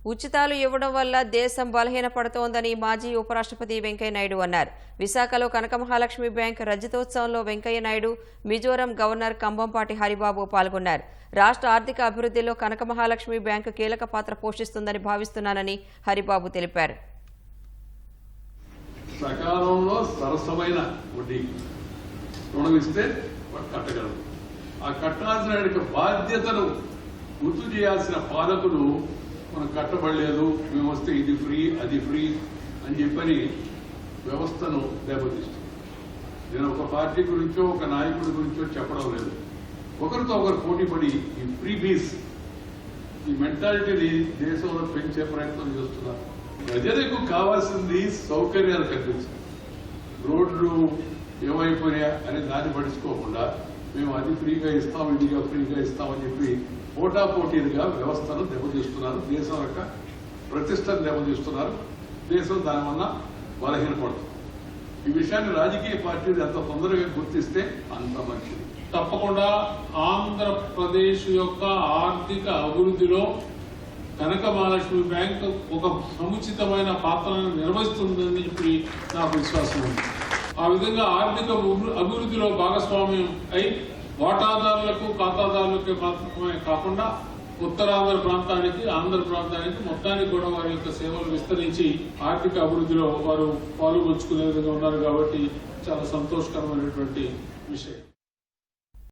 ఉచితాలు ఇవ్వడం వల్ల దేశం బలహీనపడుతోందని మాజీ ఉపరాష్ట్రపతి వెంకయ్యనాయుడు అన్నారు. విశాఖలో కనక మహాలక్ష్మి బ్యాంక్ రజతోత్సవంలో వెంకయ్యనాయుడు, మిజోరం గవర్నర్ కంభంపాటి హరిబాబు పాల్గొన్నారు. రాష్ట్ర ఆర్థిక అభివృద్ధిలో కనక మహాలక్ష్మి బ్యాంకు కీలక పాత్ర పోషిస్తుందని భావిస్తున్నానని హరిబాబు తెలిపారు. సకాలంలో సరసమైన వడ్డీ రుణం ఇస్తే కట్టగలరు. ఆ కట్టాల్సిన బాధ్యతను గుర్తు చేయాల్సిన పాలకులు మనం కట్టబడలేదు, మేము వస్తే ఇది ఫ్రీ అది ఫ్రీ అని చెప్పని వ్యవస్థను దెబ్బతీస్తుంది. నేను ఒక పార్టీ గురించో ఒక నాయకుడి గురించో చెప్పడం లేదు. ఒకరితో ఒకరు పోటీపడి ఈ ఫ్రీ బీస్ ఈ మెంటాలిటీని దేశంలో పెంచే ప్రయత్నం చేస్తున్నారు. ప్రజలకు కావాల్సింది సౌకర్యాలు కల్పించాలి. రోడ్లు ఏమైపోయా అని దాన్ని పడుచుకోకుండా మేము అది ఫ్రీగా ఇస్తాం ఇదిగా ఫ్రీగా ఇస్తామని చెప్పి పోటాపోటీలుగా వ్యవస్థను దెబ్బతీస్తున్నారు. దేశం యొక్క ప్రతిష్టను దెబ్బతీస్తున్నారు. దేశం దానివల్ల బలహీనపడుతుంది. ఈ విషయాన్ని రాజకీయ పార్టీలు ఎంత తొందరగా గుర్తిస్తే అంత మంచిది. తప్పకుండా ఆంధ్రప్రదేశ్ యొక్క ఆర్థిక అభివృద్ధిలో కనక మహాలక్ష్మి బ్యాంక్ ఒక సముచితమైన పాత్రను నిర్వహిస్తుందని చెప్పి నాకు విశ్వాసం ఉంది. ఆ విధంగా ఆర్థిక అభివృద్ధిలో భాగస్వామ్యం అయి వాటాదారులకు ఖాతాదారులకే మాత్రమే కాకుండా ఉత్తరాంధ్ర ప్రాంతానికి ఆంధ్ర ప్రాంతానికి మొత్తానికి కూడా వారి యొక్క సేవలు విస్తరించి ఆర్థిక అభివృద్ధిలో వారు పాల్గొంచుకునే విధంగా ఉన్నారు. కాబట్టి చాలా సంతోషకరమైనటువంటి విషయం.